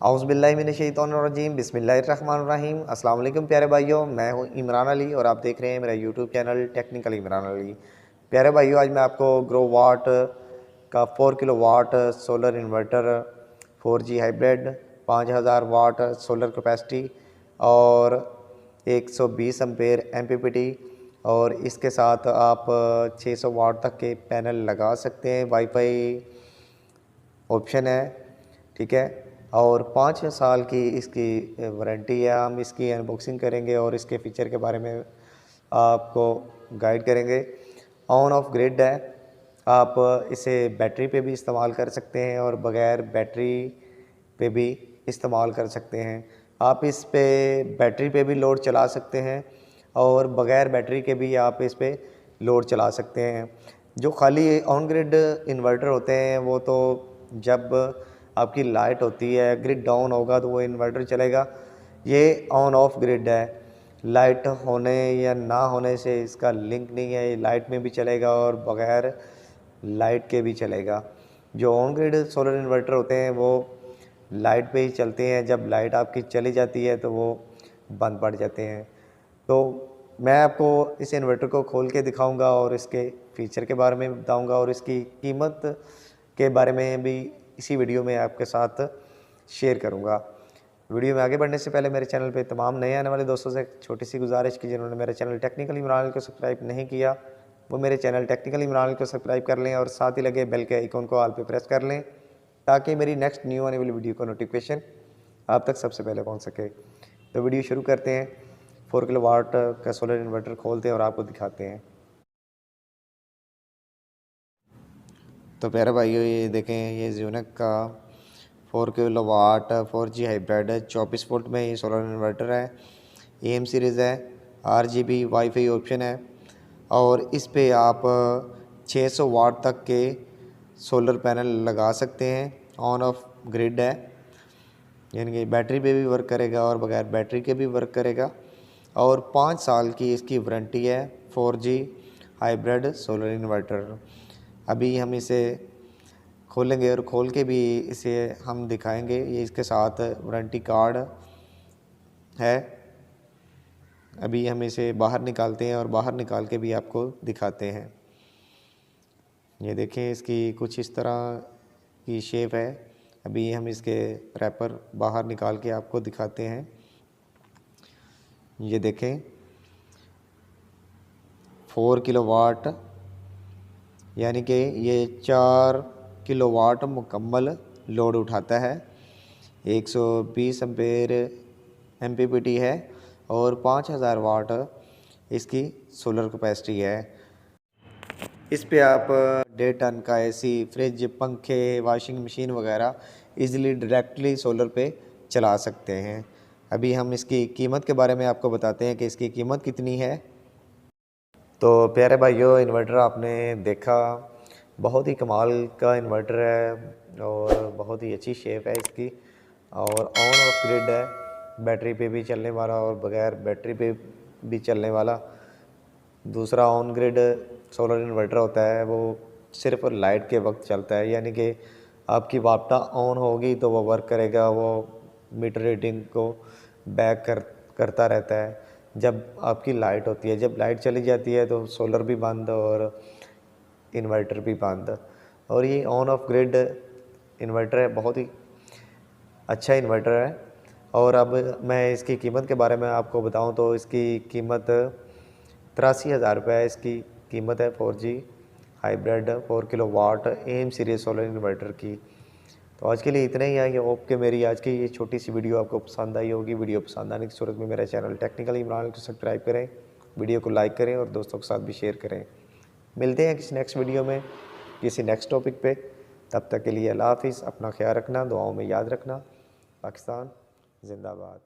औज़ुबिल्लाहिमिनश्शैतानिर्रजीम बिस्मिल्लाहिर्रहमानिर्रहीम। अस्सलाम वालेकुम प्यारे भाइयों, मैं हूँ इमरान अली और आप देख रहे हैं मेरा YouTube channel technical Imran Ali. प्यारे भाइयों, आज मैं आपको ग्रो वाट का 4 kilo watt solar inverter 4G hybrid 5000 watt solar capacity और 120 एम्पेयर MPPT और इसके साथ आप 600 वाट तक के पैनल लगा सकते हैं। वाईफाई ऑप्शन है, ठीक है। और 5 साल की इसकी वारंटी है। हम इसकी अनबॉक्सिंग करेंगे और इसके फ़ीचर के बारे में आपको गाइड करेंगे। ऑन ऑफ ग्रिड है, आप इसे बैटरी पे भी इस्तेमाल कर सकते हैं और बग़ैर बैटरी पे भी इस्तेमाल कर सकते हैं। आप इस पे बैटरी पे भी लोड चला सकते हैं और बग़ैर बैटरी के भी आप इस पे लोड चला सकते हैं। जो खाली ऑन ग्रिड इन्वर्टर होते हैं वो तो जब आपकी लाइट होती है, ग्रिड डाउन होगा तो वो इन्वर्टर चलेगा। ये ऑन ऑफ ग्रिड है, लाइट होने या ना होने से इसका लिंक नहीं है। ये लाइट में भी चलेगा और बग़ैर लाइट के भी चलेगा। जो ऑन ग्रिड सोलर इन्वर्टर होते हैं वो लाइट पे ही चलते हैं, जब लाइट आपकी चली जाती है तो वो बंद पड़ जाते हैं। तो मैं आपको इस इन्वर्टर को खोल के दिखाऊंगा और इसके फ़ीचर के बारे में बताऊंगा और इसकी कीमत के बारे में भी इसी वीडियो में आपके साथ शेयर करूंगा। वीडियो में आगे बढ़ने से पहले मेरे चैनल पे तमाम नए आने वाले दोस्तों से छोटी सी गुजारिश की, जिन्होंने मेरे चैनल टेक्निकल इमरान को सब्सक्राइब नहीं किया वो मेरे चैनल टेक्निकल इमरान को सब्सक्राइब कर लें और साथ ही लगे बेल के आइकॉन को ऑल पे प्रेस कर लें ताकि मेरी नेक्स्ट न्यू आने वाली वीडियो का नोटिफिकेशन आप तक सबसे पहले पहुँच सके। तो वीडियो शुरू करते हैं। 4 किलो वाट का सोलर इन्वर्टर खोलते हैं और आपको दिखाते हैं। तो प्यारे भाइयों, ये देखें, ये ज़्यूनक का 4 किलो वाट 4G हाइब्रिड 24 वोल्ट में ये सोलर इन्वर्टर है। AM सीरीज़ है, RGB वाईफाई ऑप्शन है और इस पे आप 600 वाट तक के सोलर पैनल लगा सकते हैं। ऑन ऑफ ग्रिड है, यानी कि बैटरी पे भी वर्क करेगा और बगैर बैटरी के भी वर्क करेगा और 5 साल की इसकी वारंटी है। 4G hybrid solar inverter. अभी हम इसे खोलेंगे और खोल के भी इसे हम दिखाएंगे। ये इसके साथ वारंटी कार्ड है। अभी हम इसे बाहर निकालते हैं और बाहर निकाल के भी आपको दिखाते हैं। ये देखें, इसकी कुछ इस तरह की शेप है। अभी हम इसके रैपर बाहर निकाल के आपको दिखाते हैं। ये देखें, 4 किलो वाट, यानी कि ये 4 किलो वाट मुकम्मल लोड उठाता है। 120 एम्पेयर MPPT है और 5000 वाट इसकी सोलर कैपेसिटी है। इस पे आप 1.5 टन का AC, फ्रिज, पंखे, वॉशिंग मशीन वगैरह इजीली डायरेक्टली सोलर पे चला सकते हैं। अभी हम इसकी कीमत के बारे में आपको बताते हैं कि इसकी कीमत कितनी है। तो प्यारे भाइयों, इन्वर्टर आपने देखा, बहुत ही कमाल का इन्वर्टर है और बहुत ही अच्छी शेप है इसकी और ऑन ऑफ ग्रिड है, बैटरी पे भी चलने वाला और बगैर बैटरी पे भी चलने वाला। दूसरा ऑन ग्रिड सोलर इन्वर्टर होता है वो सिर्फ लाइट के वक्त चलता है, यानी कि आपकी वापटा ऑन होगी तो वो वर्क करेगा, वो मीटर रीडिंग को करता रहता है जब आपकी लाइट होती है। जब लाइट चली जाती है तो सोलर भी बंद और इन्वर्टर भी बंद। और ये ऑन ऑफ ग्रिड इन्वर्टर है, बहुत ही अच्छा इन्वर्टर है। और अब मैं इसकी कीमत के बारे में आपको बताऊं तो इसकी कीमत 83,000 रुपये है। इसकी कीमत है 4G hybrid 4 kilo watt AM series solar inverter की। तो आज के लिए इतना ही है। ये होप कि मेरी आज की ये छोटी सी वीडियो आपको पसंद आई होगी। वीडियो पसंद आने की सूरत में मेरा चैनल टेक्निकल इमरान को सब्सक्राइब करें, वीडियो को लाइक करें और दोस्तों के साथ भी शेयर करें। मिलते हैं किसी नेक्स्ट वीडियो में, किसी नेक्स्ट टॉपिक पे। तब तक के लिए अल्लाह हाफिज़। अपना ख्याल रखना, दुआओं में याद रखना। पाकिस्तान जिंदाबाद।